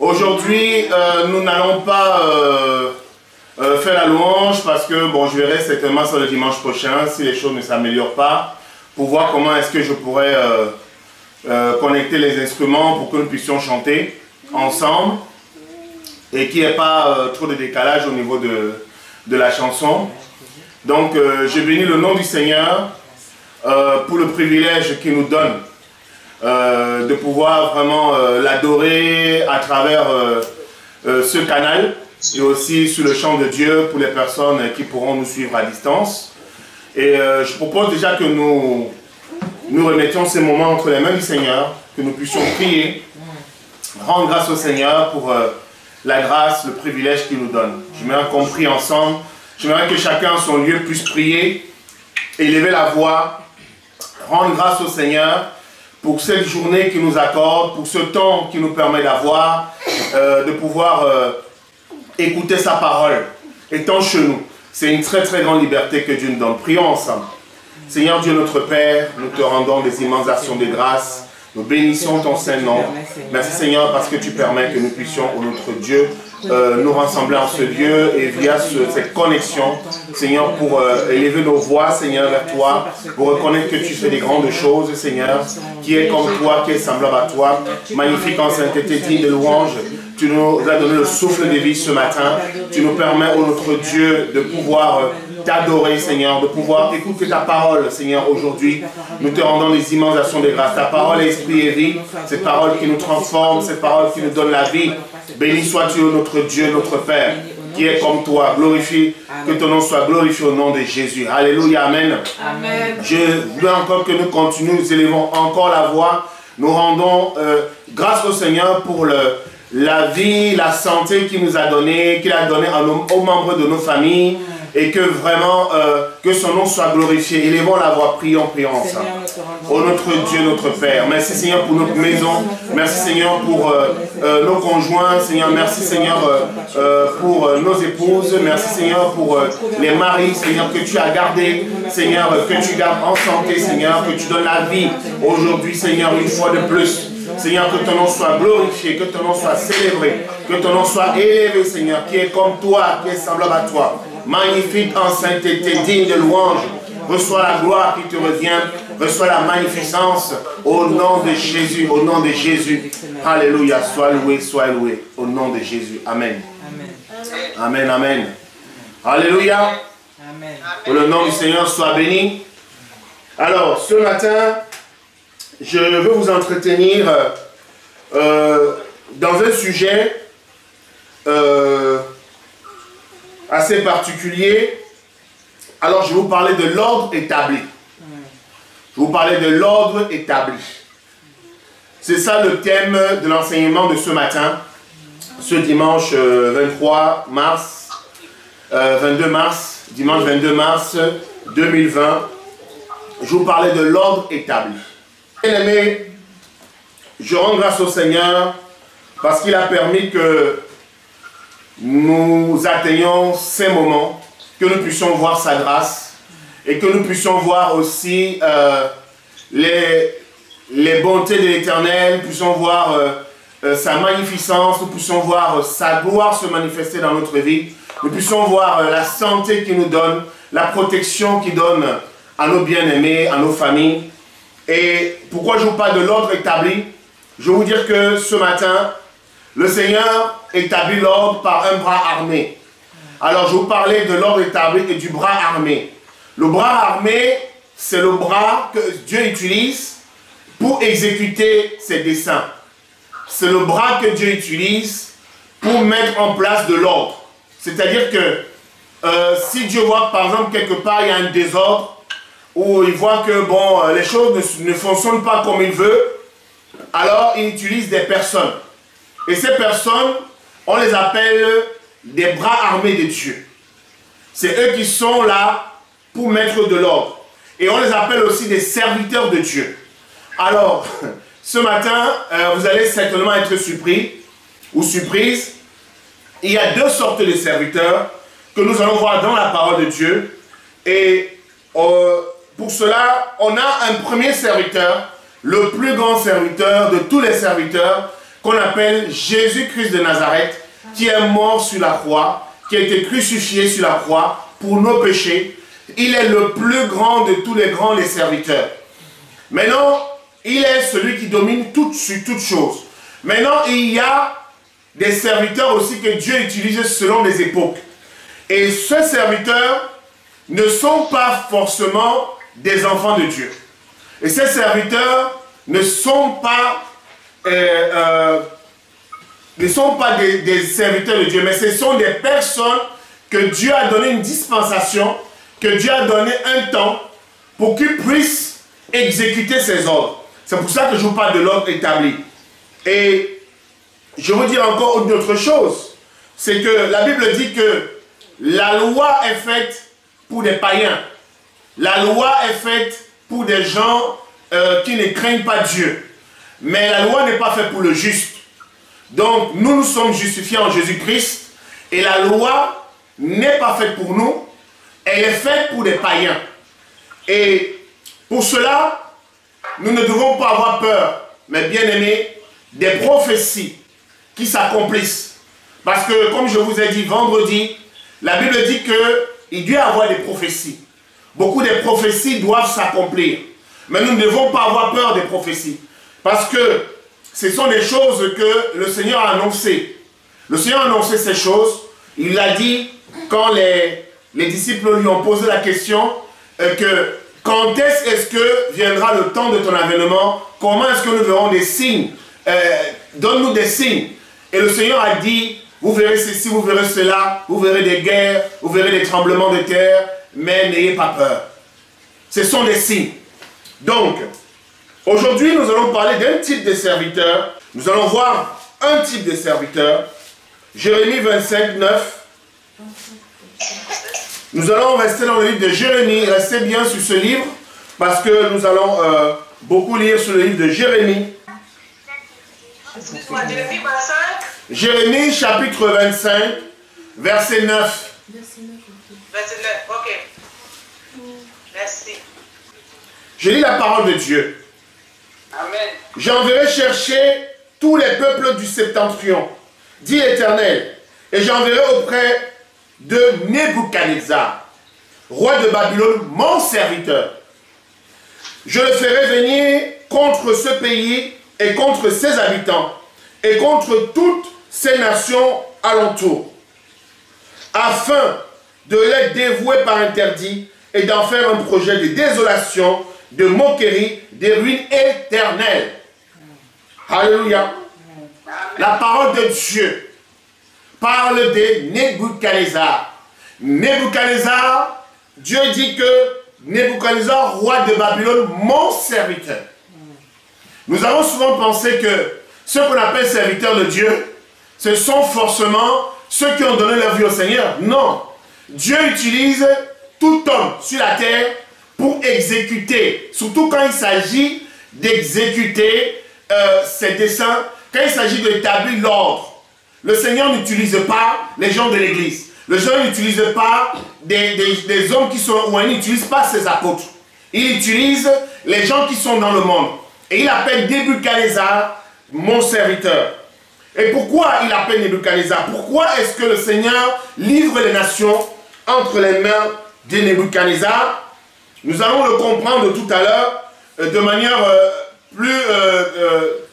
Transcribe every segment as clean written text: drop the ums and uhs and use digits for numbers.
Aujourd'hui, nous n'allons pas faire la louange parce que, bon, je verrai certainement sur le dimanche prochain, si les choses ne s'améliorent pas, pour voir comment est-ce que je pourrais connecter les instruments pour que nous puissions chanter ensemble et qu'il n'y ait pas trop de décalage au niveau de la chanson. Donc, je bénis le nom du Seigneur pour le privilège qu'il nous donne de pouvoir vraiment l'adorer à travers ce canal et aussi sur le chant de Dieu pour les personnes qui pourront nous suivre à distance. Et je propose déjà que nous remettions ces moments entre les mains du Seigneur, que nous puissions prier, rendre grâce au Seigneur pour la grâce, le privilège qu'il nous donne. J'aimerais qu'on prie ensemble, j'aimerais que chacun à son lieu puisse prier, élever la voix, rendre grâce au Seigneur pour cette journée qu'il nous accorde, pour ce temps qu'il nous permet d'avoir, de pouvoir écouter sa parole, étant chez nous. C'est une très très grande liberté que Dieu nous donne. Prions ensemble. Seigneur Dieu notre Père, nous te rendons des immenses actions de grâce. Nous bénissons ton Saint-Nom. Merci Seigneur parce que tu permets que nous puissions, ô notre Dieu, nous rassembler en ce lieu et via cette connexion, Seigneur, pour élever nos voix, Seigneur, vers toi, pour reconnaître que tu fais des grandes choses, Seigneur, qui est comme toi, qui est semblable à toi, magnifique en sainteté, digne de louange. Tu nous as donné le souffle de vie ce matin. Tu nous permets, ô notre Dieu, de pouvoir t'adorer, Seigneur, de pouvoir écouter ta parole, Seigneur, aujourd'hui. Nous te rendons les immenses actions de grâce. Ta parole est esprit et vie. Cette parole qui nous transforme, cette parole qui nous donne la vie. Béni sois-tu, ô notre Dieu, notre Père, qui est comme toi. Glorifie, que ton nom soit glorifié au nom de Jésus. Alléluia, Amen. Amen. Je veux encore que nous continuions, nous élevons encore la voix. Nous rendons grâce au Seigneur pour la vie, la santé qu'il nous a donné, qu'il a donné aux membres de nos familles, et que vraiment, que son nom soit glorifié. Élevons la voix, prions, prions ensemble. Ô notre Dieu, notre Père, merci Seigneur pour notre maison, merci Seigneur pour nos conjoints, Seigneur, merci Seigneur pour nos épouses, merci Seigneur pour les maris, Seigneur, que tu as gardés, Seigneur, que tu gardes en santé, Seigneur, que tu donnes la vie aujourd'hui, Seigneur, une fois de plus. Seigneur, que ton nom soit glorifié, que ton nom soit célébré, que ton nom soit élevé, Seigneur, qui est comme toi, qui est semblable à toi. Magnifique en sainteté, digne de louange. Reçois la gloire qui te revient, reçois la magnificence au nom de Jésus, au nom de Jésus. Alléluia, sois loué, au nom de Jésus. Amen. Amen, amen. Alléluia. Amen. Que le nom du Seigneur soit béni. Alors, ce matin, je veux vous entretenir dans un sujet assez particulier. Alors, je vais vous parler de l'ordre établi. Je vais vous parler de l'ordre établi. C'est ça le thème de l'enseignement de ce matin, ce dimanche 22 mars, dimanche 22 mars 2020. Je vais vous parler de l'ordre établi. Bien-aimés, je rends grâce au Seigneur parce qu'il a permis que nous atteignions ces moments, que nous puissions voir sa grâce et que nous puissions voir aussi les bontés de l'Éternel, nous puissions voir sa magnificence, nous puissions voir sa gloire se manifester dans notre vie, nous puissions voir la santé qu'il nous donne, la protection qu'il donne à nos bien-aimés, à nos familles. Et pourquoi je vous parle de l'ordre établi? Je vais vous dire que ce matin, le Seigneur établit l'ordre par un bras armé. Alors je vais vous parler de l'ordre établi et du bras armé. Le bras armé, c'est le bras que Dieu utilise pour exécuter ses desseins. C'est le bras que Dieu utilise pour mettre en place de l'ordre. C'est-à-dire que si Dieu voit par exemple quelque part il y a un désordre, où il voit que bon, les choses ne fonctionnent pas comme il veut, alors il utilise des personnes. Et ces personnes, on les appelle des bras armés de Dieu. C'est eux qui sont là pour mettre de l'ordre. Et on les appelle aussi des serviteurs de Dieu. Alors, ce matin, vous allez certainement être surpris ou surprise. Il y a deux sortes de serviteurs que nous allons voir dans la parole de Dieu. Et pour cela, on a un premier serviteur, le plus grand serviteur de tous les serviteurs, qu'on appelle Jésus-Christ de Nazareth, qui est mort sur la croix, qui a été crucifié sur la croix pour nos péchés. Il est le plus grand de tous les grands, les serviteurs. Maintenant, il est celui qui domine sur toutes choses. Maintenant, il y a des serviteurs aussi que Dieu utilise selon les époques. Et ces serviteurs ne sont pas forcément des enfants de Dieu. Et ces serviteurs ne sont pas des serviteurs de Dieu, mais ce sont des personnes que Dieu a donné une dispensation, que Dieu a donné un temps pour qu'ils puissent exécuter ses ordres. C'est pour ça que je vous parle de l'ordre établi. Et je veux dire encore une autre chose, c'est que la Bible dit que la loi est faite pour des païens. La loi est faite pour des gens qui ne craignent pas Dieu. Mais la loi n'est pas faite pour le juste. Donc nous sommes justifiés en Jésus-Christ et la loi n'est pas faite pour nous, elle est faite pour des païens. Et pour cela, nous ne devons pas avoir peur, mais bien aimés, des prophéties qui s'accomplissent. Parce que, comme je vous ai dit vendredi, la Bible dit qu'il doit y avoir des prophéties. Beaucoup de prophéties doivent s'accomplir. Mais nous ne devons pas avoir peur des prophéties. Parce que ce sont des choses que le Seigneur a annoncées. Le Seigneur a annoncé ces choses. Il l'a dit quand les disciples lui ont posé la question que quand est-ce que viendra le temps de ton avènement? Comment est-ce que nous verrons des signes? Donne-nous des signes. Et le Seigneur a dit, vous verrez ceci, vous verrez cela, vous verrez des guerres, vous verrez des tremblements de terre, mais n'ayez pas peur. Ce sont des signes. Donc, aujourd'hui, nous allons parler d'un type de serviteur. Nous allons voir un type de serviteur. Jérémie 25, 9. Nous allons rester dans le livre de Jérémie. Restez bien sur ce livre, parce que nous allons beaucoup lire sur le livre de Jérémie. Excuse-moi, Jérémie 25. Jérémie chapitre 25, verset 9. Verset 9, ok. Merci. Je lis la parole de Dieu. Amen. J'enverrai chercher tous les peuples du septentrion, dit l'Éternel, et j'enverrai auprès de Nebuchadnezzar, roi de Babylone, mon serviteur. Je le ferai venir contre ce pays et contre ses habitants, et contre toutes ces nations alentour, afin de les dévouer par interdit et d'en faire un projet de désolation, de moquerie, de ruine éternelle. Alléluia. La parole de Dieu parle de Nebuchadnezzar. Nebuchadnezzar, Dieu dit que Nebuchadnezzar, roi de Babylone, mon serviteur. Nous avons souvent pensé que ceux qu'on appelle serviteurs de Dieu, ce sont forcément ceux qui ont donné leur vie au Seigneur. Non. Dieu utilise tout homme sur la terre pour exécuter, surtout quand il s'agit d'exécuter ses desseins, quand il s'agit d'établir l'ordre. Le Seigneur n'utilise pas les gens de l'église. Le Seigneur n'utilise pas des hommes qui sont loin, il n'utilise pas ses apôtres. Il utilise les gens qui sont dans le monde. Et il appelle Nebuchadnezzar mon serviteur. Et pourquoi il appelle Nebuchadnezzar? Pourquoi est-ce que le Seigneur livre les nations entre les mains de Nebuchadnezzar? Nous allons le comprendre tout à l'heure de manière plus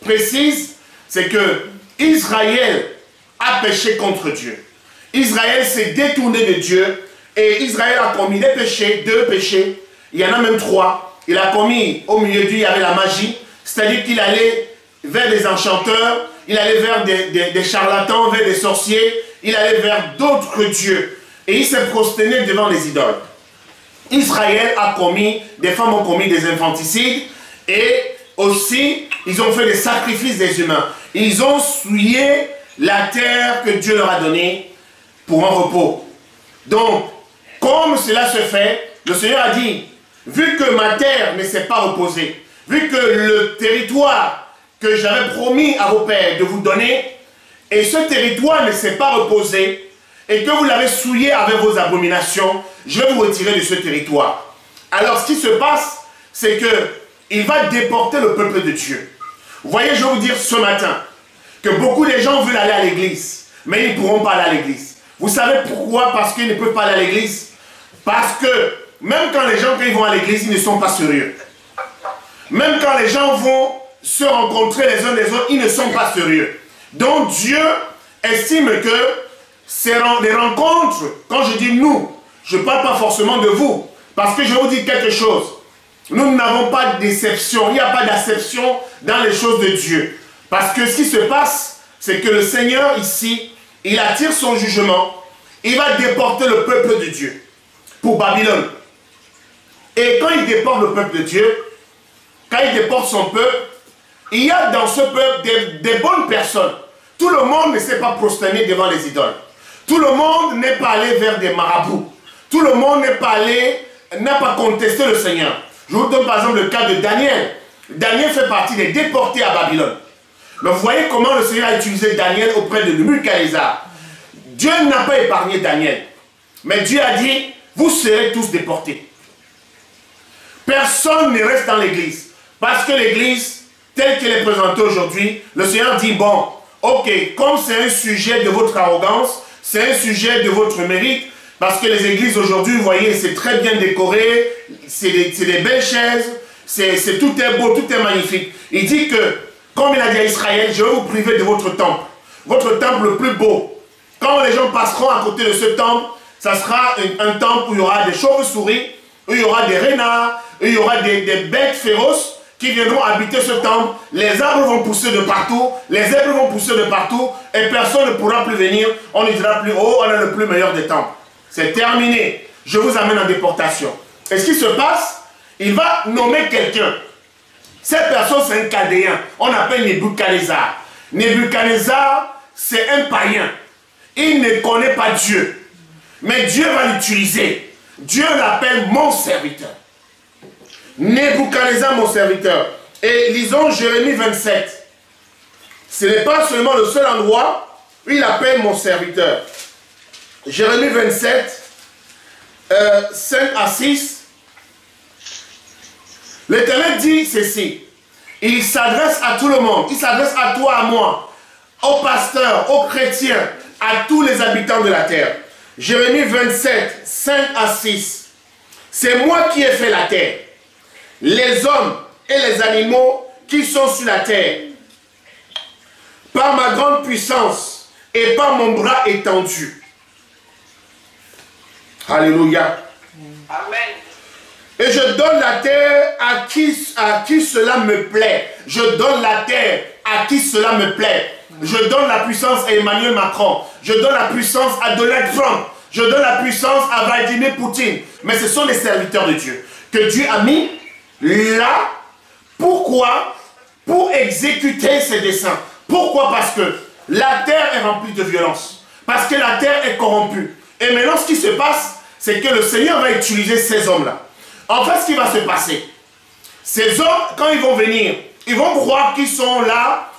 précise. C'est que Israël a péché contre Dieu. Israël s'est détourné de Dieu et Israël a commis des péchés, 2 péchés. Il y en a même 3. Il a commis, au milieu d'eux, il y avait la magie. C'est-à-dire qu'il allait vers des enchanteurs, il allait vers des charlatans, vers des sorciers, il allait vers d'autres dieux. Et il s'est prosterné devant les idoles. Israël a commis, des femmes ont commis des infanticides, et aussi, ils ont fait des sacrifices des humains. Ils ont souillé la terre que Dieu leur a donnée pour un repos. Donc, comme cela se fait, le Seigneur a dit, vu que ma terre ne s'est pas reposée, vu que le territoire que j'avais promis à vos pères de vous donner, et ce territoire ne s'est pas reposé, et que vous l'avez souillé avec vos abominations, je vais vous retirer de ce territoire. Alors ce qui se passe, c'est qu'il va déporter le peuple de Dieu. Vous voyez, je vais vous dire ce matin, que beaucoup de gens veulent aller à l'église, mais ils ne pourront pas aller à l'église. Vous savez pourquoi? Parce qu'ils ne peuvent pas aller à l'église. Parce que même quand les gens quand ils vont à l'église, ils ne sont pas sérieux. Même quand les gens vont se rencontrer les uns des autres, ils ne sont pas sérieux. Donc Dieu estime que les rencontres, quand je dis nous, je ne parle pas forcément de vous, parce que je vais vous dire quelque chose. Nous n'avons pas de déception, il n'y a pas d'acception dans les choses de Dieu. Parce que ce qui se passe, c'est que le Seigneur ici, il attire son jugement, il va déporter le peuple de Dieu pour Babylone. Et quand il déporte le peuple de Dieu, quand il déporte son peuple, il y a dans ce peuple des bonnes personnes. Tout le monde ne s'est pas prosterné devant les idoles. Tout le monde n'est pas allé vers des marabouts. Tout le monde n'a pas contesté le Seigneur. Je vous donne par exemple le cas de Daniel. Daniel fait partie des déportés à Babylone. Mais vous voyez comment le Seigneur a utilisé Daniel auprès de Nebuchadnezzar. Dieu n'a pas épargné Daniel. Mais Dieu a dit, vous serez tous déportés. Personne ne reste dans l'église. Parce que l'église, telle qu'elle est présentée aujourd'hui, le Seigneur dit, bon, ok, comme c'est un sujet de votre arrogance, c'est un sujet de votre mérite, parce que les églises aujourd'hui, vous voyez, c'est très bien décoré, c'est des belles chaises, tout est beau, tout est magnifique. Il dit que, comme il a dit à Israël, je vais vous priver de votre temple le plus beau. Quand les gens passeront à côté de ce temple, ça sera un temple où il y aura des chauves-souris, où il y aura des renards, où il y aura des bêtes féroces qui viendront habiter ce temple. Les arbres vont pousser de partout, les herbes vont pousser de partout, et personne ne pourra plus venir. On ne dira plus, oh, on a le plus meilleur des temples. C'est terminé. Je vous amène en déportation. Et ce qui se passe, il va nommer quelqu'un. Cette personne, c'est un Chaldéen. On appelle Nebuchadnezzar. Nebuchadnezzar, c'est un païen. Il ne connaît pas Dieu. Mais Dieu va l'utiliser. Dieu l'appelle mon serviteur. Nebuchadnezzar, mon serviteur. Et lisons Jérémie 27. Ce n'est pas seulement le seul endroit où il appelle mon serviteur. Jérémie 27, 5 à 6. L'Éternel dit ceci. Il s'adresse à tout le monde. Il s'adresse à toi, à moi, aux pasteurs, aux chrétiens, à tous les habitants de la terre. Jérémie 27, 5 à 6. C'est moi qui ai fait la terre, les hommes et les animaux qui sont sur la terre, par ma grande puissance et par mon bras étendu. Alléluia. Amen. Et je donne la terre à qui cela me plaît. Je donne la terre à qui cela me plaît. Je donne la puissance à Emmanuel Macron. Je donne la puissance à Donald Trump. Je donne la puissance à Vladimir Poutine. Mais ce sont les serviteurs de Dieu que Dieu a mis là. Pourquoi? Pour exécuter ses desseins. Pourquoi? Parce que la terre est remplie de violence. Parce que la terre est corrompue. Et maintenant, ce qui se passe, c'est que le Seigneur va utiliser ces hommes-là. En fait, ce qui va se passer, ces hommes, quand ils vont venir, ils vont croire qu'ils sont là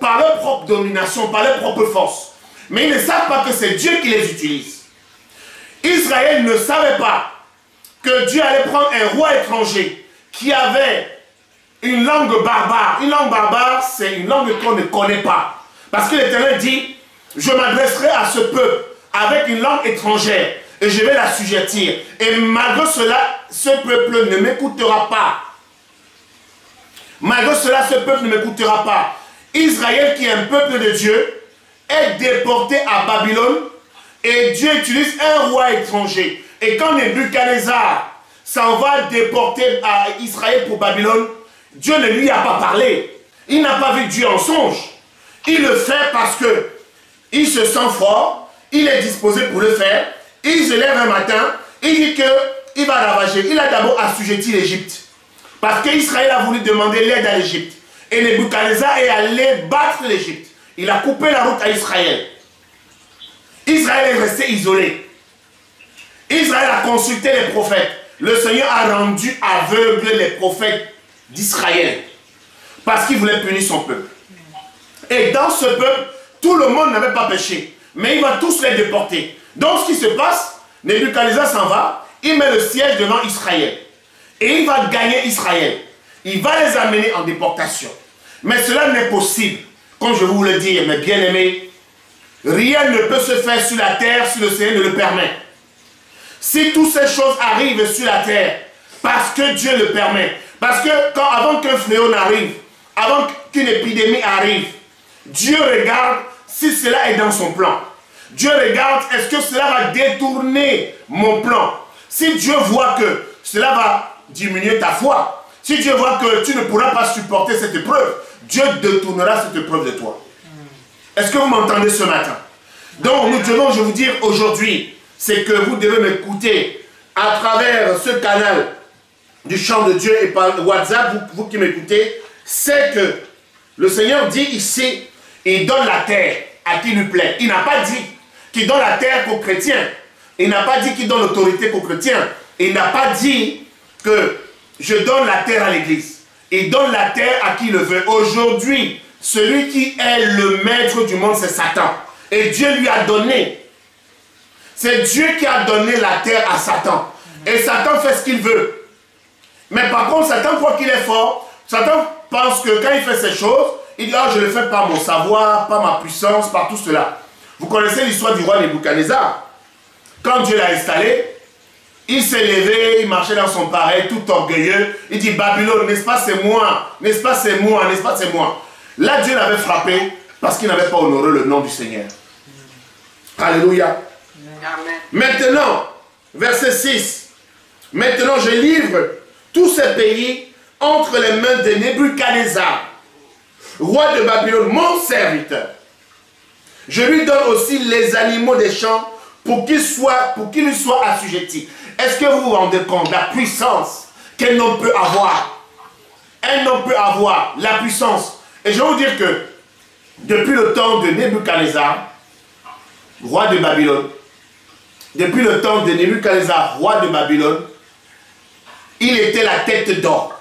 par leur propre domination, par leur propre force. Mais ils ne savent pas que c'est Dieu qui les utilise. Israël ne savait pas que Dieu allait prendre un roi étranger qui avait une langue barbare. Une langue barbare, c'est une langue qu'on ne connaît pas. Parce que l'Éternel dit, je m'adresserai à ce peuple avec une langue étrangère et je vais l'assujettir. Et malgré cela, ce peuple ne m'écoutera pas. Malgré cela, ce peuple ne m'écoutera pas. Israël, qui est un peuple de Dieu, est déporté à Babylone et Dieu utilise un roi étranger. Et quand Nebuchadnezzar s'en va déporter à Israël pour Babylone, Dieu ne lui a pas parlé. Il n'a pas vu Dieu en songe. Il le fait parce que il se sent fort, il est disposé pour le faire. Il se lève un matin, il dit qu'il va ravager. Il a d'abord assujetti l'Égypte. Parce qu'Israël a voulu demander l'aide à l'Égypte. Et Nebuchadnezzar est allé battre l'Égypte. Il a coupé la route à Israël. Israël est resté isolé. Israël a consulté les prophètes. Le Seigneur a rendu aveugles les prophètes d'Israël. Parce qu'il voulait punir son peuple. Et dans ce peuple, tout le monde n'avait pas péché. Mais il va tous les déporter. Donc ce qui se passe, Nebuchadnezzar s'en va, il met le siège devant Israël. Et il va gagner Israël. Il va les amener en déportation. Mais cela n'est possible comme je vous le dis, mes bien-aimés, rien ne peut se faire sur la terre si le Seigneur ne le permet. Si toutes ces choses arrivent sur la terre, parce que Dieu le permet, parce que avant qu'un fléau n'arrive, avant qu'une épidémie arrive, Dieu regarde si cela est dans son plan. Dieu regarde, est-ce que cela va détourner mon plan? Si Dieu voit que cela va diminuer ta foi, si Dieu voit que tu ne pourras pas supporter cette épreuve, Dieu détournera cette épreuve de toi. Est-ce que vous m'entendez ce matin? Donc nous devons, je vous dire aujourd'hui, c'est que vous devez m'écouter à travers ce canal du chant de Dieu et par WhatsApp, vous qui m'écoutez, c'est que le Seigneur dit ici, il donne la terre à qui lui plaît. Il n'a pas dit qu'il donne la terre qu'aux chrétiens. Il n'a pas dit qu'il donne l'autorité qu'aux chrétiens. Il n'a pas dit que je donne la terre à l'église. Il donne la terre à qui le veut. Aujourd'hui, celui qui est le maître du monde, c'est Satan. Et Dieu lui a donné. C'est Dieu qui a donné la terre à Satan. Et Satan fait ce qu'il veut. Mais par contre, Satan croit qu'il est fort. Satan pense que quand il fait ces choses, il dit, ah, je le fais par mon savoir, par ma puissance, par tout cela. Vous connaissez l'histoire du roi Nebuchadnezzar. Quand Dieu l'a installé, il s'est levé, il marchait dans son pareil, tout orgueilleux. Il dit, Babylone, n'est-ce pas c'est moi? N'est-ce pas c'est moi? N'est-ce pas c'est moi? Là, Dieu l'avait frappé parce qu'il n'avait pas honoré le nom du Seigneur. Alléluia. Amen. Maintenant, verset 6. Maintenant, je livre tous ces pays entre les mains de Nebuchadnezzar, roi de Babylone, mon serviteur. Je lui donne aussi les animaux des champs pour qu'ils lui soient assujettis. Est-ce que vous vous rendez compte de la puissance qu'un homme peut avoir? Un homme peut avoir la puissance. Et je vais vous dire que depuis le temps de Nebuchadnezzar, roi de Babylone, depuis le temps de Nebuchadnezzar, roi de Babylone, il était la tête d'or.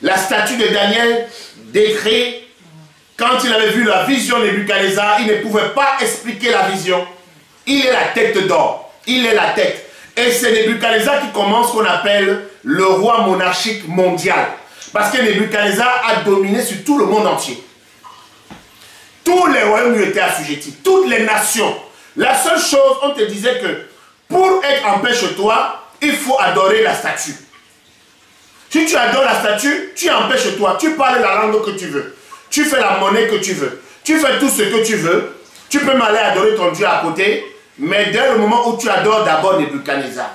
La statue de Daniel décrit, quand il avait vu la vision de Nebuchadnezzar, il ne pouvait pas expliquer la vision. Il est la tête d'or. Il est la tête. Et c'est Nebuchadnezzar qui commence ce qu'on appelle le roi monarchique mondial. Parce que Nebuchadnezzar a dominé sur tout le monde entier. Tous les royaumes lui étaient assujettis. Toutes les nations. La seule chose, on te disait que pour être en paix chez toi, il faut adorer la statue. Si tu adores la statue, tu es en paix chez toi. Tu parles la langue que tu veux. Tu fais la monnaie que tu veux. Tu fais tout ce que tu veux. Tu peux m'aller adorer ton Dieu à côté. Mais dès le moment où tu adores d'abord Nebuchadnezzar.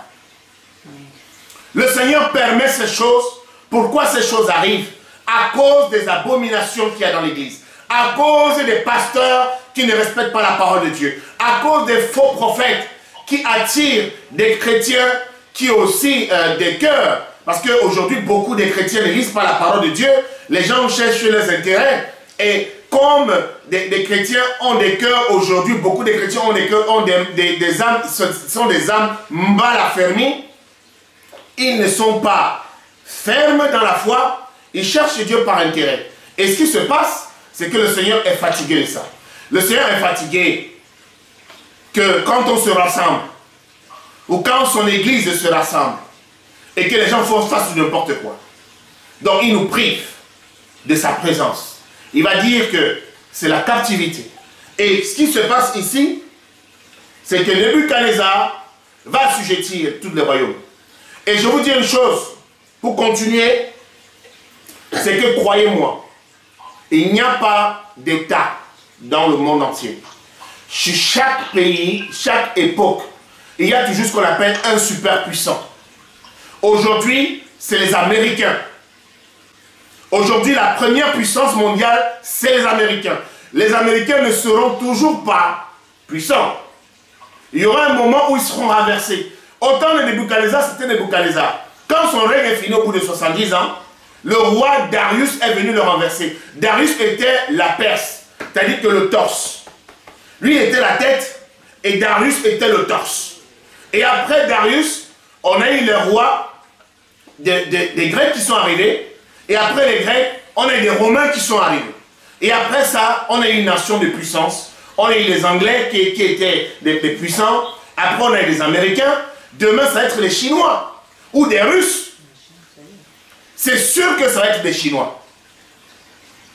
Le Seigneur permet ces choses. Pourquoi ces choses arrivent? À cause des abominations qu'il y a dans l'église. À cause des pasteurs qui ne respectent pas la parole de Dieu. À cause des faux prophètes qui attirent des chrétiens qui ont aussi des cœurs. Parce qu'aujourd'hui, beaucoup de chrétiens ne lisent pas la parole de Dieu. Les gens cherchent leurs intérêts. Et comme des chrétiens ont des cœurs aujourd'hui, beaucoup de chrétiens ont des cœurs, ont des âmes, sont des âmes mal affermies. Ils ne sont pas fermes dans la foi. Ils cherchent Dieu par intérêt. Et ce qui se passe, c'est que le Seigneur est fatigué de ça. Le Seigneur est fatigué que quand on se rassemble, ou quand son église se rassemble, et que les gens font face à n'importe quoi. Donc il nous prive de sa présence. Il va dire que c'est la captivité. Et ce qui se passe ici, c'est que Nebuchadnezzar va assujettir tous les royaumes. Et je vous dis une chose, pour continuer, c'est que croyez-moi, il n'y a pas d'État dans le monde entier. Chez chaque pays, chaque époque, il y a toujours ce qu'on appelle un superpuissant. Aujourd'hui, c'est les Américains. Aujourd'hui, la première puissance mondiale, c'est les Américains. Les Américains ne seront toujours pas puissants. Il y aura un moment où ils seront renversés. Autant de Nebuchadnezzar, c'était Nebuchadnezzar. Quand son règne est fini au bout de 70 ans, le roi Darius est venu le renverser. Darius était la Perse, c'est-à-dire que le torse. Lui était la tête et Darius était le torse. Et après Darius, on a eu les rois des Grecs qui sont arrivés. Et après les Grecs, on a eu des Romains qui sont arrivés. Et après ça, on a eu une nation de puissance. On a eu les Anglais qui étaient des puissants. Après, on a eu les Américains. Demain, ça va être les Chinois ou des Russes. C'est sûr que ça va être des Chinois.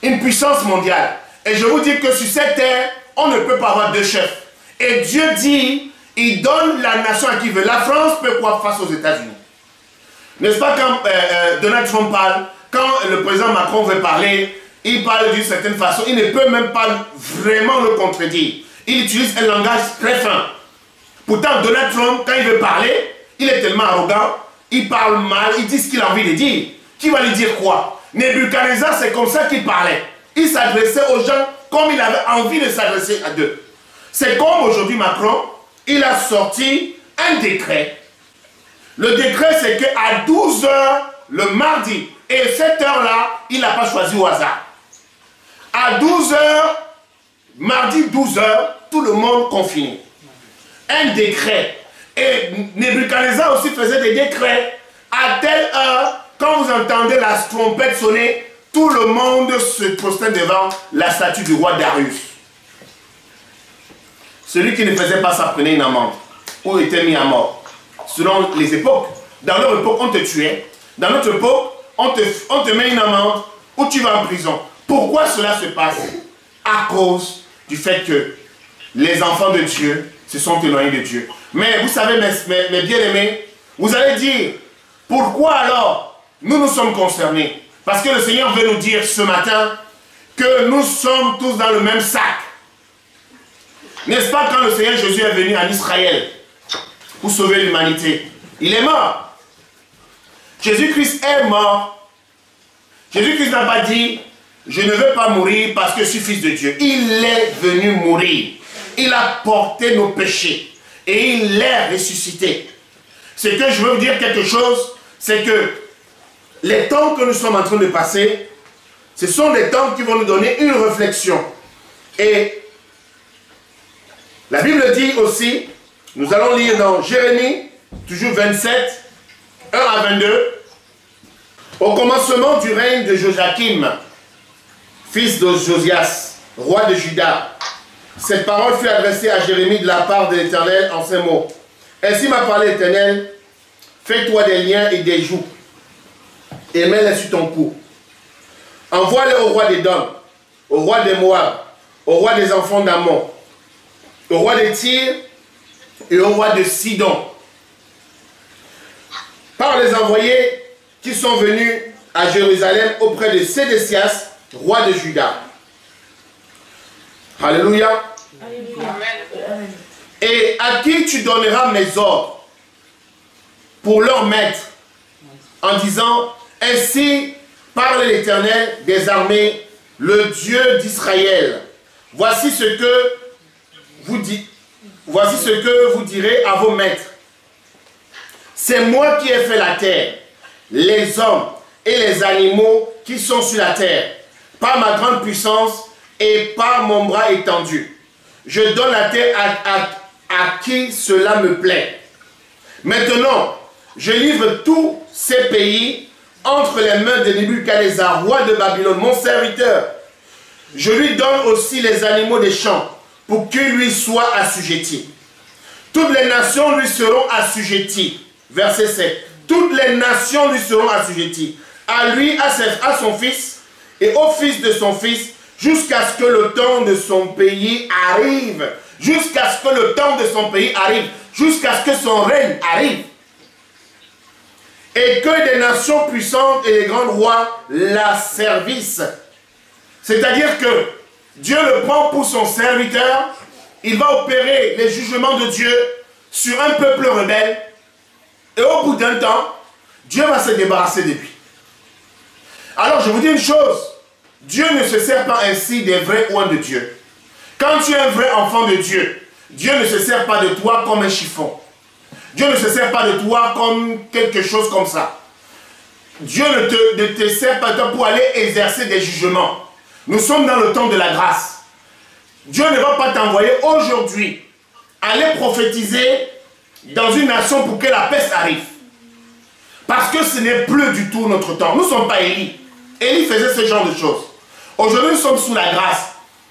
une puissance mondiale. Et je vous dis que sur cette terre, on ne peut pas avoir deux chefs. Et Dieu dit, il donne la nation à qui veut. La France peut quoi face aux États-Unis? N'est-ce pas quand Donald Trump parle, quand le président Macron veut parler, il parle d'une certaine façon, il ne peut même pas vraiment le contredire. Il utilise un langage très fin. Pourtant, Donald Trump, quand il veut parler, il est tellement arrogant, il parle mal, il dit ce qu'il a envie de dire. Qui va lui dire quoi? Nebuchadnezzar, c'est comme ça qu'il parlait. Il s'adressait aux gens comme il avait envie de s'adresser à eux. C'est comme aujourd'hui Macron, il a sorti un décret. Le décret, c'est qu'à 12 h le mardi, et cette heure-là, il n'a pas choisi au hasard. À 12 h, mardi 12 h, tout le monde confiné. Un décret. Et Nebuchadnezzar aussi faisait des décrets. À telle heure, quand vous entendez la trompette sonner, tout le monde se prosterne devant la statue du roi Darius. Celui qui ne faisait pas ça prenait une amende ou était mis à mort. Selon les époques. Dans leur époque, on te tuait. Dans notre époque, on te met une amende ou tu vas en prison. Pourquoi cela se passe? À cause du fait que les enfants de Dieu se sont éloignés de Dieu. Mais vous savez, mes bien-aimés, vous allez dire, pourquoi alors nous sommes concernés? Parce que le Seigneur veut nous dire ce matin que nous sommes tous dans le même sac. N'est-ce pas quand le Seigneur Jésus est venu en Israël pour sauver l'humanité? Il est mort. Jésus-Christ est mort. Jésus-Christ n'a pas dit, je ne veux pas mourir parce que je suis fils de Dieu. Il est venu mourir. Il a porté nos péchés. Et il est ressuscité. C'est que je veux vous dire quelque chose, c'est que les temps que nous sommes en train de passer, ce sont des temps qui vont nous donner une réflexion. Et la Bible dit aussi, nous allons lire dans Jérémie, toujours 27, 1 à 22. Au commencement du règne de Joachim, fils de Josias, roi de Juda, cette parole fut adressée à Jérémie de la part de l'Éternel en ces mots. Ainsi m'a parlé l'Éternel, fais-toi des liens et des jougs, et mets-les sur ton cou. Envoie-les au roi d'Édom, au roi des Moab, au roi des enfants d'Ammon, au roi de Tyr et au roi de Sidon. Par les envoyés qui sont venus à Jérusalem auprès de Sédécias, roi de Juda. Alléluia. Amen. Et à qui tu donneras mes ordres pour leur maître, en disant, ainsi parle l'Éternel des armées, le Dieu d'Israël. Voici ce que vous direz à vos maîtres. C'est moi qui ai fait la terre, les hommes et les animaux qui sont sur la terre, par ma grande puissance et par mon bras étendu. Je donne la terre à qui cela me plaît. Maintenant, je livre tous ces pays entre les mains de Nebuchadnezzar, roi de Babylone, mon serviteur. Je lui donne aussi les animaux des champs pour qu'il lui soit assujetti. Toutes les nations lui seront assujetties. Verset 7. Toutes les nations lui seront assujetties. À lui, à son fils et au fils de son fils, jusqu'à ce que le temps de son pays arrive. Jusqu'à ce que le temps de son pays arrive. Jusqu'à ce que son règne arrive. Et que des nations puissantes et des grands rois la servissent. C'est-à-dire que Dieu le prend pour son serviteur. Il va opérer les jugements de Dieu sur un peuple rebelle. Et au bout d'un temps, Dieu va se débarrasser de lui. Alors je vous dis une chose. Dieu ne se sert pas ainsi des vrais oins de Dieu. Quand tu es un vrai enfant de Dieu, Dieu ne se sert pas de toi comme un chiffon. Dieu ne se sert pas de toi comme quelque chose comme ça. Dieu ne te sert pas de toi pour aller exercer des jugements. Nous sommes dans le temps de la grâce. Dieu ne va pas t'envoyer aujourd'hui aller prophétiser dans une nation pour que la peste arrive. Parce que ce n'est plus du tout notre temps. Nous ne sommes pas Élie. Élie faisait ce genre de choses. Aujourd'hui, nous sommes sous la grâce.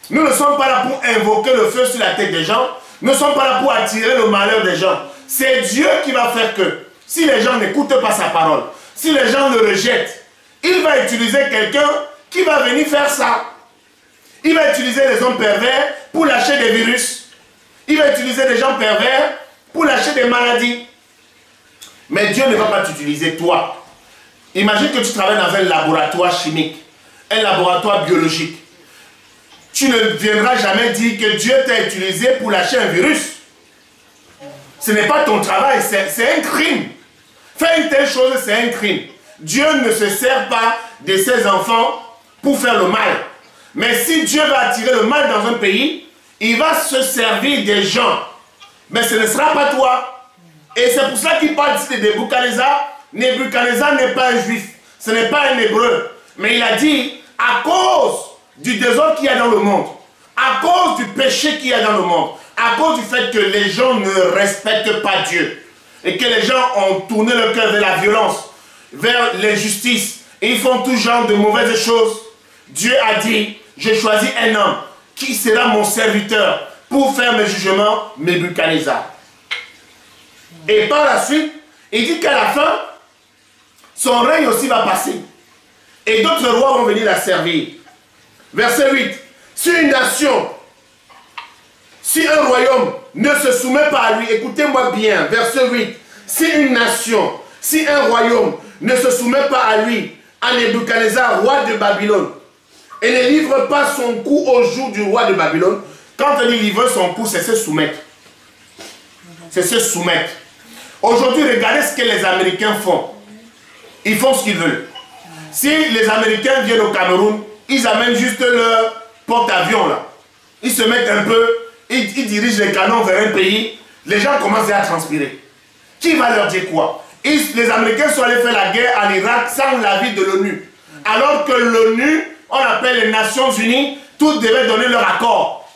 Nous ne sommes pas là pour invoquer le feu sur la tête des gens. Nous ne sommes pas là pour attirer le malheur des gens. C'est Dieu qui va faire que, si les gens n'écoutent pas sa parole, si les gens le rejettent, il va utiliser quelqu'un qui va venir faire ça. Il va utiliser les hommes pervers pour lâcher des virus. Il va utiliser des gens pervers pour lâcher des maladies. Mais Dieu ne va pas t'utiliser toi. Imagine que tu travailles dans un laboratoire chimique, un laboratoire biologique. Tu ne viendras jamais dire que Dieu t'a utilisé pour lâcher un virus. Ce n'est pas ton travail, c'est un crime. Faire une telle chose, c'est un crime. Dieu ne se sert pas de ses enfants pour faire le mal. Mais si Dieu va attirer le mal dans un pays, il va se servir des gens. Mais ce ne sera pas toi. Et c'est pour ça qu'il parle ici de Nebuchadnezzar. Nebuchadnezzar n'est pas un juif. Ce n'est pas un hébreu. Mais il a dit, à cause du désordre qu'il y a dans le monde, à cause du péché qu'il y a dans le monde, à cause du fait que les gens ne respectent pas Dieu et que les gens ont tourné le cœur vers la violence, vers l'injustice, et ils font tout genre de mauvaises choses, Dieu a dit, j'ai choisi un homme qui sera mon serviteur pour faire mes jugements, Nebuchadnezzar. Et par la suite, il dit qu'à la fin, son règne aussi va passer. Et d'autres rois vont venir la servir. Verset 8. Si une nation, si un royaume ne se soumet pas à lui, écoutez-moi bien, verset 8. Si une nation, si un royaume ne se soumet pas à lui, à Nebuchadnezzar, roi de Babylone, et ne livre pas son coup au jour du roi de Babylone, quand on dit livrer son coup, c'est se soumettre. C'est se soumettre. Aujourd'hui, regardez ce que les Américains font. Ils font ce qu'ils veulent. Si les Américains viennent au Cameroun, ils amènent juste leur porte-avions là. Ils se mettent un peu, ils dirigent les canons vers un pays, les gens commencent à transpirer. Qui va leur dire quoi? Les Américains sont allés faire la guerre en Irak sans l'avis de l'ONU. Alors que l'ONU, on appelle les Nations Unies, toutes devaient donner leur accord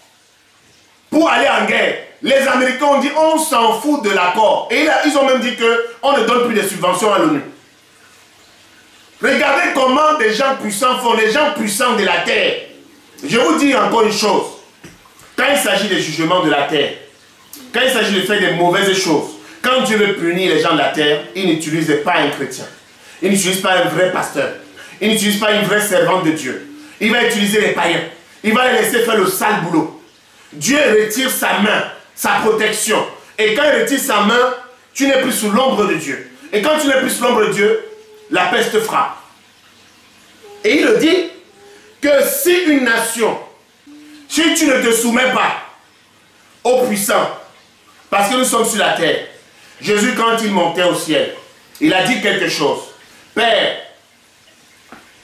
pour aller en guerre. Les Américains ont dit on s'en fout de l'accord. Et ils ont même dit qu'on ne donne plus de subventions à l'ONU. Regardez comment des gens puissants font, les gens puissants de la terre. Je vous dis encore une chose. Quand il s'agit des jugements de la terre, quand il s'agit de faire des mauvaises choses, quand Dieu veut punir les gens de la terre, il n'utilise pas un chrétien. Il n'utilise pas un vrai pasteur. Il n'utilise pas une vraie servante de Dieu. Il va utiliser les païens. Il va les laisser faire le sale boulot. Dieu retire sa main, sa protection. Et quand il retire sa main, tu n'es plus sous l'ombre de Dieu. Et quand tu n'es plus sous l'ombre de Dieu, la peste frappe. Et il le dit que si une nation, si tu ne te soumets pas aux puissants, parce que nous sommes sur la terre, Jésus quand il montait au ciel, il a dit quelque chose. Père,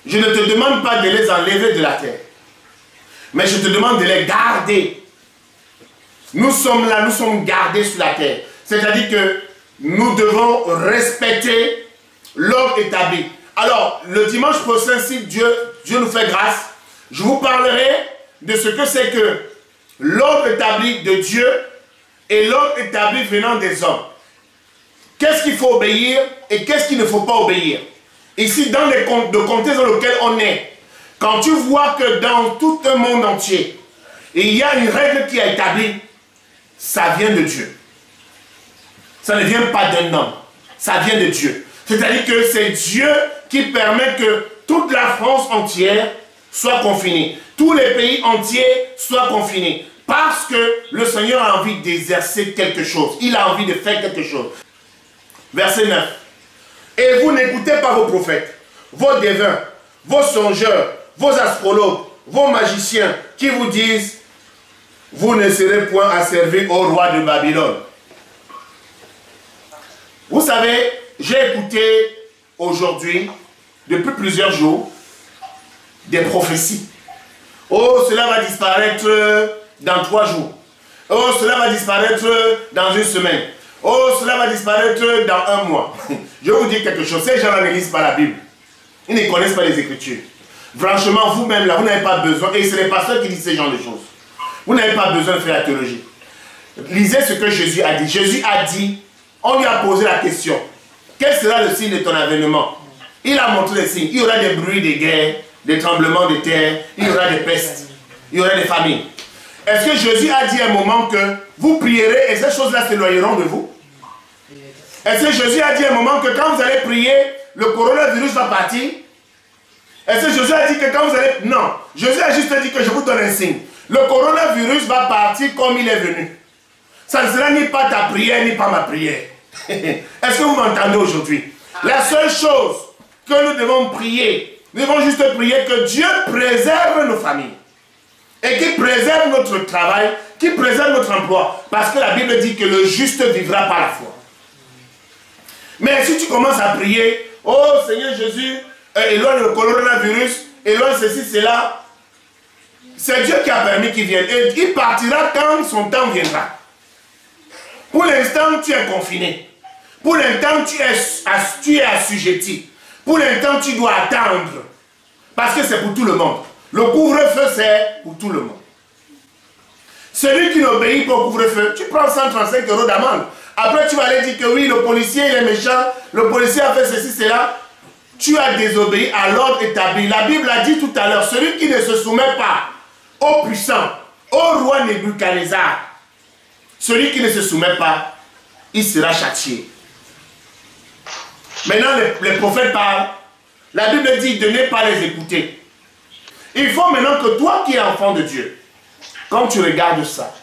je ne te demande pas de les enlever de la terre, mais je te demande de les garder. Nous sommes là, nous sommes gardés sur la terre. C'est-à-dire que nous devons respecter l'ordre établi. Alors, le dimanche prochain, si Dieu nous fait grâce, je vous parlerai de ce que c'est que l'ordre établi de Dieu et l'ordre établi venant des hommes. Qu'est-ce qu'il faut obéir et qu'est-ce qu'il ne faut pas obéir. Ici, dans le contexte dans lequel on est, quand tu vois que dans tout un monde entier, il y a une règle qui est établie, ça vient de Dieu. Ça ne vient pas d'un homme, ça vient de Dieu. C'est-à-dire que c'est Dieu qui permet que toute la France entière soit confinée. Tous les pays entiers soient confinés. Parce que le Seigneur a envie d'exercer quelque chose. Il a envie de faire quelque chose. Verset 9. Et vous n'écoutez pas vos prophètes, vos devins, vos songeurs, vos astrologues, vos magiciens qui vous disent vous ne serez point asservis au roi de Babylone. Vous savez, j'ai écouté aujourd'hui, depuis plusieurs jours, des prophéties. Oh, cela va disparaître dans 3 jours. Oh, cela va disparaître dans 1 semaine. Oh, cela va disparaître dans 1 mois. Je vais vous dire quelque chose. Ces gens-là ne lisent pas la Bible. Ils ne connaissent pas les Écritures. Franchement, vous-même, là, vous n'avez pas besoin. Et c'est les pasteurs qui disent ces genre de choses. Vous n'avez pas besoin de faire la théologie. Lisez ce que Jésus a dit. Jésus a dit, on lui a posé la question. Quel sera le signe de ton avènement? Il a montré les signes. Il y aura des bruits de guerre, des tremblements de terre, il y aura des pestes, il y aura des famines. Est-ce que Jésus a dit à un moment que vous prierez et ces choses-là s'éloigneront de vous? Est-ce que Jésus a dit à un moment que quand vous allez prier, le coronavirus va partir? Est-ce que Jésus a dit que quand vous allez... Non. Jésus a juste dit que je vous donne un signe. Le coronavirus va partir comme il est venu. Ça ne sera ni pas ta prière, ni pas ma prière. Est-ce que vous m'entendez aujourd'hui? La seule chose que nous devons prier, nous devons juste prier que Dieu préserve nos familles. Et qu'il préserve notre travail, qu'il préserve notre emploi. Parce que la Bible dit que le juste vivra par la foi. Mais si tu commences à prier, oh Seigneur Jésus, éloigne le coronavirus, éloigne ceci, cela, c'est Dieu qui a permis qu'il vienne. Et il partira quand son temps viendra. Pour l'instant, tu es confiné. Pour l'instant, tu es assujetti. Pour l'instant, tu dois attendre. Parce que c'est pour tout le monde. Le couvre-feu, c'est pour tout le monde. Celui qui n'obéit pas au couvre-feu, tu prends 135 € d'amende. Après, tu vas aller dire que oui, le policier, il est méchant. Le policier a fait ceci, cela. Tu as désobéi à l'ordre établi. La Bible a dit tout à l'heure, celui qui ne se soumet pas au puissant, au roi Nebuchadnezzar, celui qui ne se soumet pas, il sera châtié. Maintenant, les prophètes parlent. La Bible dit de ne pas les écouter. Il faut maintenant que toi qui es enfant de Dieu, quand tu regardes ça,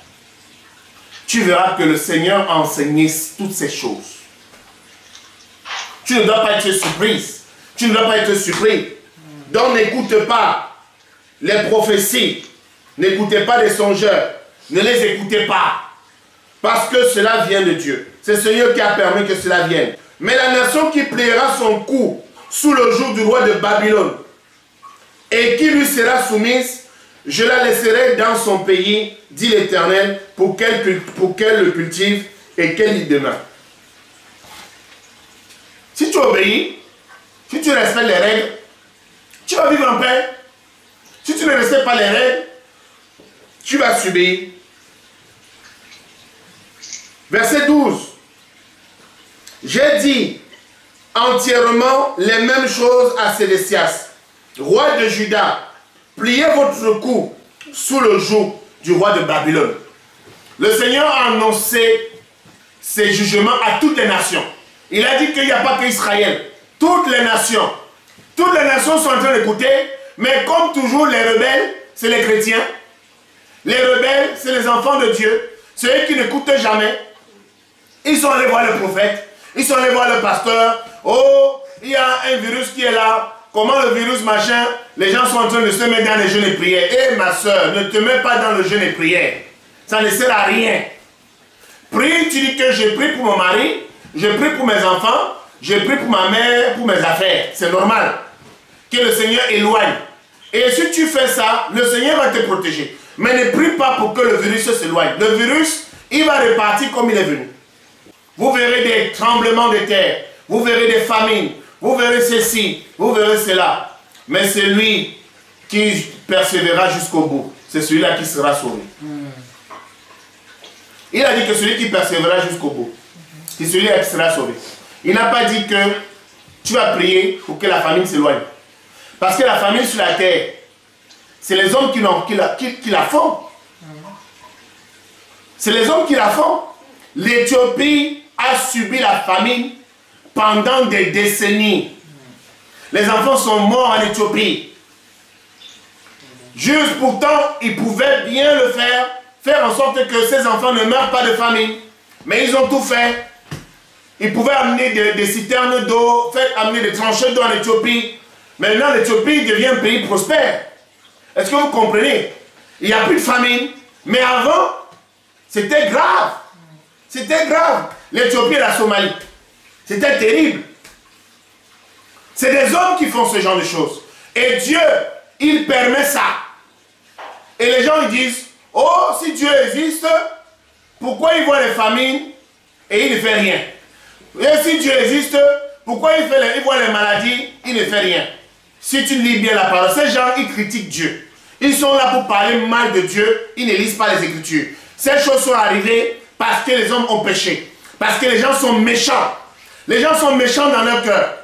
tu verras que le Seigneur a enseigné toutes ces choses. Tu ne dois pas être surprise. Tu ne dois pas être surpris. Donc n'écoute pas les prophéties. N'écoutez pas les songeurs. Ne les écoutez pas. Parce que cela vient de Dieu. C'est le Seigneur qui a permis que cela vienne. Mais la nation qui pliera son cou sous le joug du roi de Babylone et qui lui sera soumise, je la laisserai dans son pays, dit l'Éternel, pour qu'elle le cultive et qu'elle y demeure. Si tu obéis, si tu respectes les règles, tu vas vivre en paix. Si tu ne respectes pas les règles, tu vas subir. Verset 12. J'ai dit entièrement les mêmes choses à Sédécias, roi de Juda. Pliez votre cou sous le joug du roi de Babylone. Le Seigneur a annoncé ses jugements à toutes les nations. Il a dit qu'il n'y a pas qu'Israël. Toutes les nations sont en train d'écouter, mais comme toujours les rebelles, c'est les chrétiens. Les rebelles, c'est les enfants de Dieu. Ceux qui n'écoutent jamais. Ils sont allés voir le prophète. Ils sont allés voir le pasteur. Oh, il y a un virus qui est là. Comment le virus machin? Les gens sont en train de se mettre dans les jeûnes et prières. Eh ma soeur, ne te mets pas dans le jeûne et prière. Ça ne sert à rien. Prie, tu dis que j'ai pris pour mon mari, j'ai pris pour mes enfants, j'ai pris pour ma mère, pour mes affaires. C'est normal. Que le Seigneur éloigne. Et si tu fais ça, le Seigneur va te protéger. Mais ne prie pas pour que le virus s'éloigne. Le virus, il va repartir comme il est venu. Vous verrez des tremblements de terre. Vous verrez des famines. Vous verrez ceci. Vous verrez cela. Mais c'est lui qui persévérera jusqu'au bout. C'est celui-là qui sera sauvé. Il a dit que celui qui persévérera jusqu'au bout, c'est celui-là qui sera sauvé. Il n'a pas dit que tu vas prier pour que la famine s'éloigne. Parce que la famine sur la terre, c'est les hommes qui la font. C'est les hommes qui la font. L'Éthiopie a subi la famine pendant des décennies. Les enfants sont morts en Éthiopie. Juste pourtant, ils pouvaient bien le faire en sorte que ces enfants ne meurent pas de famine. Mais ils ont tout fait. Ils pouvaient amener des citernes d'eau, amener des tranchées d'eau en Éthiopie. Maintenant, l'Éthiopie devient un pays prospère. Est-ce que vous comprenez? Il n'y a plus de famine. Mais avant, c'était grave. C'était grave. L'Éthiopie et la Somalie. C'était terrible. C'est des hommes qui font ce genre de choses. Et Dieu, il permet ça. Et les gens ils disent, oh, si Dieu existe, pourquoi il voit les famines et il ne fait rien? Et si Dieu existe, pourquoi il voit les maladies, il ne fait rien? Si tu lis bien la parole, ces gens, ils critiquent Dieu. Ils sont là pour parler mal de Dieu, ils ne lisent pas les Écritures. Ces choses sont arrivées parce que les hommes ont péché. Parce que les gens sont méchants. Les gens sont méchants dans leur cœur.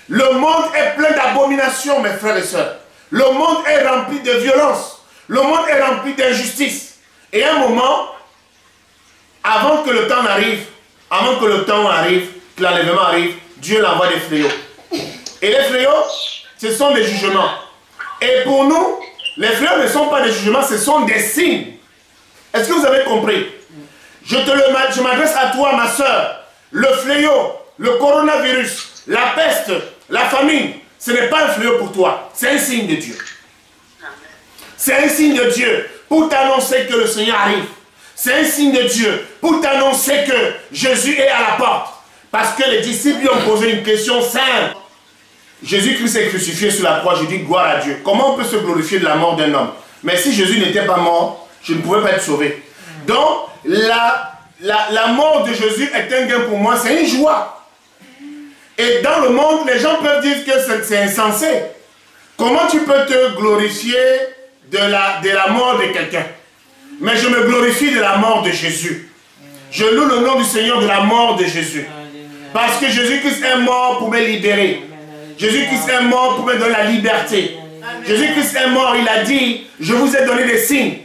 Le monde est plein d'abominations, mes frères et sœurs. Le monde est rempli de violence. Le monde est rempli d'injustice. Et à un moment, avant que le temps arrive, que l'enlèvement arrive, Dieu l'envoie des fléaux. Et les fléaux, ce sont des jugements. Et pour nous, les fléaux ne sont pas des jugements, ce sont des signes. Est-ce que vous avez compris? Je m'adresse à toi, ma soeur. Le fléau, le coronavirus, la peste, la famine, ce n'est pas un fléau pour toi, c'est un signe de Dieu. C'est un signe de Dieu pour t'annoncer que le Seigneur arrive. C'est un signe de Dieu pour t'annoncer que Jésus est à la porte. Parce que les disciples lui ont posé une question simple. Jésus-Christ est crucifié sur la croix, je dis gloire à Dieu. Comment on peut se glorifier de la mort d'un homme? Mais si Jésus n'était pas mort, je ne pouvais pas être sauvé. Donc, la mort de Jésus est un gain pour moi, c'est une joie. Et dans le monde, les gens peuvent dire que c'est insensé. Comment tu peux te glorifier de la mort de quelqu'un? Mais je me glorifie de la mort de Jésus. Je loue le nom du Seigneur de la mort de Jésus. Parce que Jésus-Christ est mort pour me libérer. Jésus-Christ est mort pour me donner la liberté. Jésus-Christ est mort, il a dit, je vous ai donné des signes.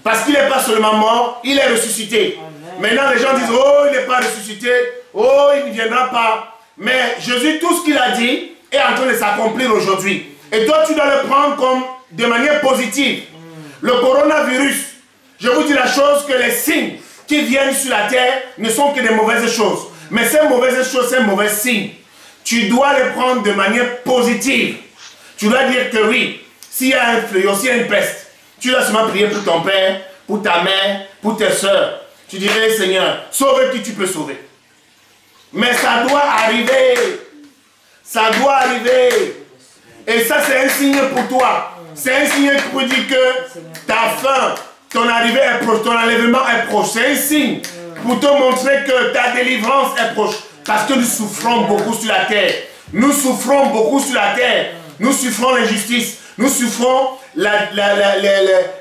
Parce qu'il n'est pas seulement mort, il est ressuscité. Maintenant les gens disent, oh il n'est pas ressuscité, oh il ne viendra pas. Mais Jésus, tout ce qu'il a dit est en train de s'accomplir aujourd'hui. Et toi tu dois le prendre comme de manière positive. Le coronavirus, je vous dis la chose que les signes qui viennent sur la terre ne sont que des mauvaises choses. Mais ces mauvaises choses, c'est un mauvais signe. Tu dois les prendre de manière positive. Tu dois dire que oui, s'il y a un fléau, s'il y a une peste, tu dois seulement prier pour ton père, pour ta mère, pour tes soeurs. Tu dirais, Seigneur, sauve qui tu peux sauver. Mais ça doit arriver. Ça doit arriver. Et ça, c'est un signe pour toi. C'est un signe pour dire que ta fin, ton arrivée est proche, ton enlèvement est proche. C'est un signe pour te montrer que ta délivrance est proche. Parce que nous souffrons beaucoup sur la terre. Nous souffrons beaucoup sur la terre. Nous souffrons l'injustice. Nous souffrons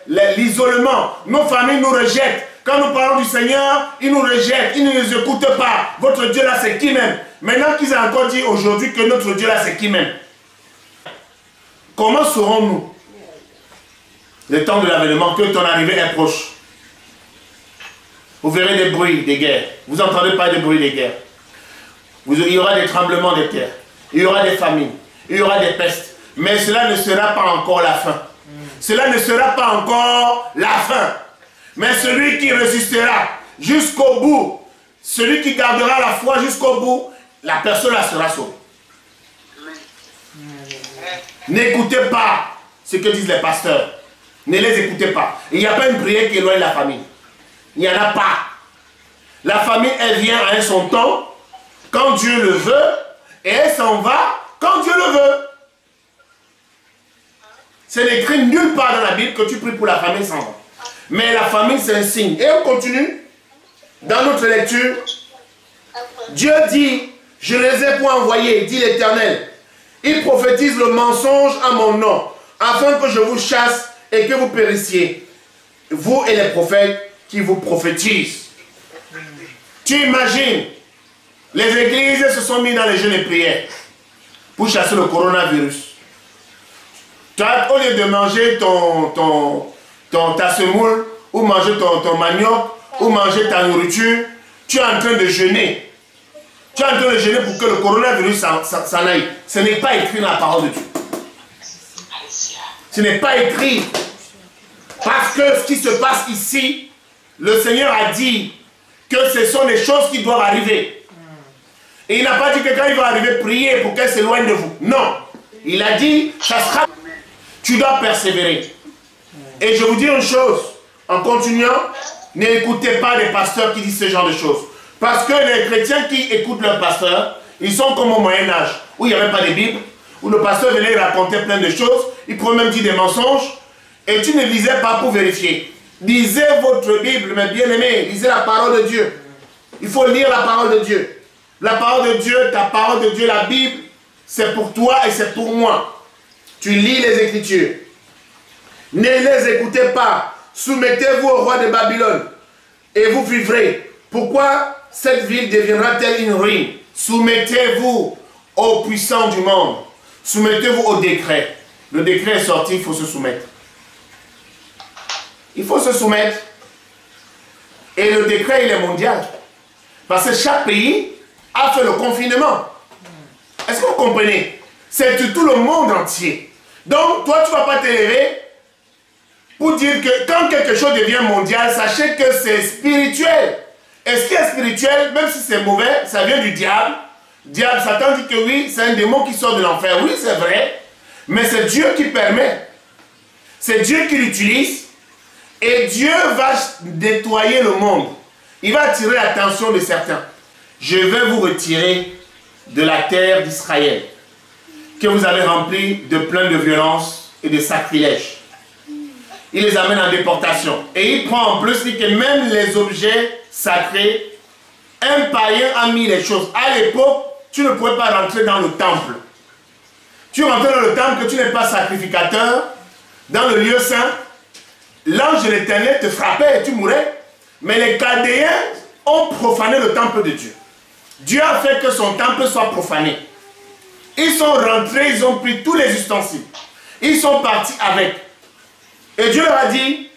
l'isolement. Nos familles nous rejettent. Quand nous parlons du Seigneur, ils nous rejettent. Ils ne nous écoutent pas. Votre Dieu là, c'est qui même? Maintenant qu'ils ont encore dit aujourd'hui que notre Dieu là, c'est qui même? Comment saurons-nous le temps de l'avènement que ton arrivée est proche? Vous verrez des bruits des guerres. Vous entendez pas des bruits des guerres. Il y aura des tremblements de terre. Il y aura des famines. Il y aura des pestes. Mais cela ne sera pas encore la fin. Cela ne sera pas encore la fin. Mais celui qui résistera jusqu'au bout, celui qui gardera la foi jusqu'au bout, la personne là sera sauvée. N'écoutez pas ce que disent les pasteurs. Ne les écoutez pas. Il n'y a pas une prière qui éloigne la famille. Il n'y en a pas. La famille, elle vient à son temps, quand Dieu le veut, et elle s'en va quand Dieu le veut. C'est écrit nulle part dans la Bible que tu pries pour la famille sans va. Mais la famille, c'est un signe. Et on continue. Dans notre lecture, Dieu dit, je les ai point envoyés, dit l'Éternel. Ils prophétisent le mensonge à mon nom, afin que je vous chasse et que vous périssiez. Vous et les prophètes qui vous prophétisent. Tu imagines, les églises se sont mises dans les jeûnes et prières pour chasser le coronavirus. Toi, au lieu de manger ta semoule, ou manger ton manioc, ou manger ta nourriture, tu es en train de jeûner. Tu es en train de jeûner pour que le coronavirus s'en aille. Ce n'est pas écrit dans la parole de Dieu. Ce n'est pas écrit. Parce que ce qui se passe ici, le Seigneur a dit que ce sont les choses qui doivent arriver. Et il n'a pas dit que quand il va arriver, priez pour qu'elle s'éloigne de vous. Non. Il a dit, ça sera... Tu dois persévérer. Et je vous dis une chose, en continuant, n'écoutez pas les pasteurs qui disent ce genre de choses. Parce que les chrétiens qui écoutent leurs pasteurs, ils sont comme au Moyen-Âge, où il n'y avait pas de Bible, où le pasteur venait raconter plein de choses, il pouvait même dire des mensonges, et tu ne lisais pas pour vérifier. Lisez votre Bible, mes bien-aimés, lisez la parole de Dieu. Il faut lire la parole de Dieu. La parole de Dieu, ta parole de Dieu, la Bible, c'est pour toi et c'est pour moi. Tu lis les Écritures. Ne les écoutez pas. Soumettez-vous au roi de Babylone et vous vivrez. Pourquoi cette ville deviendra-t-elle une ruine? Soumettez-vous aux puissants du monde. Soumettez-vous au décret. Le décret est sorti, il faut se soumettre. Il faut se soumettre. Et le décret, il est mondial. Parce que chaque pays a fait le confinement. Est-ce que vous comprenez? c'est tout le monde entier. Donc, toi, tu ne vas pas t'élever pour dire que quand quelque chose devient mondial, sachez que c'est spirituel. Et ce qui est spirituel, même si c'est mauvais, ça vient du diable. Diable, Satan dit que oui, c'est un démon qui sort de l'enfer. Oui, c'est vrai, mais c'est Dieu qui permet. C'est Dieu qui l'utilise. Et Dieu va nettoyer le monde. Il va attirer l'attention de certains. Je vais vous retirer de la terre d'Israël, que vous avez remplie de plein de violence et de sacrilèges. Il les amène en déportation. Et il prend en plus, dit que même les objets sacrés, un païen a mis les choses. À l'époque, tu ne pouvais pas rentrer dans le temple. Tu rentrais dans le temple, que tu n'es pas sacrificateur, dans le lieu saint, l'ange de l'Éternel te frappait et tu mourais. Mais les Chaldéens ont profané le temple de Dieu. Dieu a fait que son temple soit profané. Ils sont rentrés, ils ont pris tous les ustensiles. Ils sont partis avec. Et Dieu leur a dit,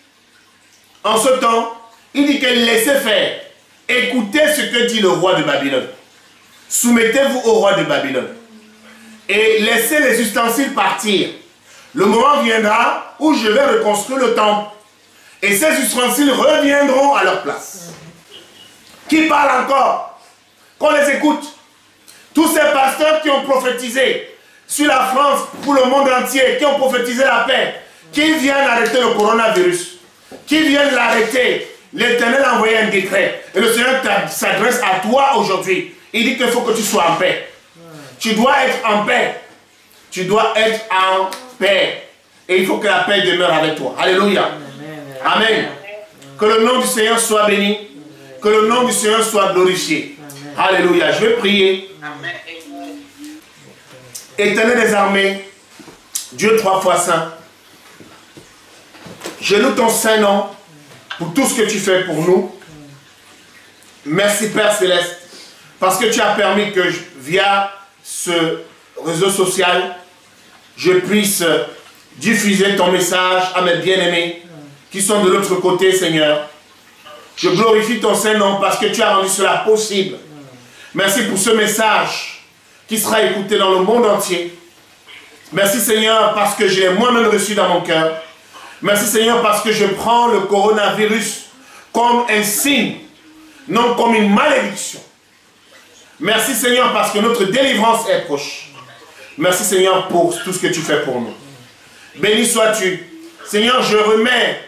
en ce temps, il dit que laissez faire. Écoutez ce que dit le roi de Babylone. Soumettez-vous au roi de Babylone. Et laissez les ustensiles partir. Le moment viendra où je vais reconstruire le temple. Et ces ustensiles reviendront à leur place. Qui parle encore? Qu'on les écoute. Tous ces pasteurs qui ont prophétisé sur la France, pour le monde entier, qui ont prophétisé la paix, qui viennent arrêter le coronavirus, qui viennent l'arrêter, l'Éternel a envoyé un décret. Et le Seigneur s'adresse à toi aujourd'hui. Il dit qu'il faut que tu sois en paix. Tu dois être en paix. Tu dois être en paix. Et il faut que la paix demeure avec toi. Alléluia. Amen. Que le nom du Seigneur soit béni. Que le nom du Seigneur soit glorifié. Alléluia. Je vais prier. Éternel des armées, Dieu 3 fois saint, je loue ton saint nom pour tout ce que tu fais pour nous. Merci Père Céleste, parce que tu as permis que via ce réseau social, je puisse diffuser ton message à mes bien-aimés qui sont de l'autre côté, Seigneur. Je glorifie ton Saint-Nom parce que tu as rendu cela possible. Merci pour ce message qui sera écouté dans le monde entier. Merci Seigneur parce que je l'ai moi-même reçu dans mon cœur. Merci Seigneur parce que je prends le coronavirus comme un signe, non comme une malédiction. Merci Seigneur parce que notre délivrance est proche. Merci Seigneur pour tout ce que tu fais pour nous. Béni sois-tu. Seigneur, je remets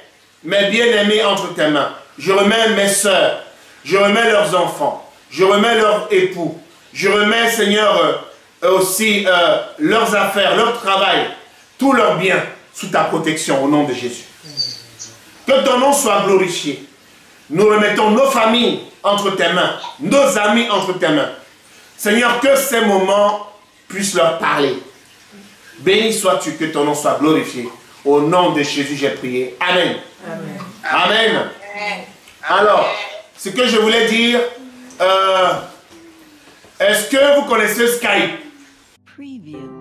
mes bien-aimés entre tes mains. Je remets mes sœurs. Je remets leurs enfants. Je remets leurs époux. Je remets, Seigneur, aussi leurs affaires, leur travail, tous leurs biens sous ta protection au nom de Jésus. Que ton nom soit glorifié. Nous remettons nos familles entre tes mains, nos amis entre tes mains. Seigneur, que ces moments puissent leur parler. Béni sois-tu, que ton nom soit glorifié. Au nom de Jésus, j'ai prié. Amen. Amen. Amen. Alors, ce que je voulais dire, est-ce que vous connaissez Skype? Preview.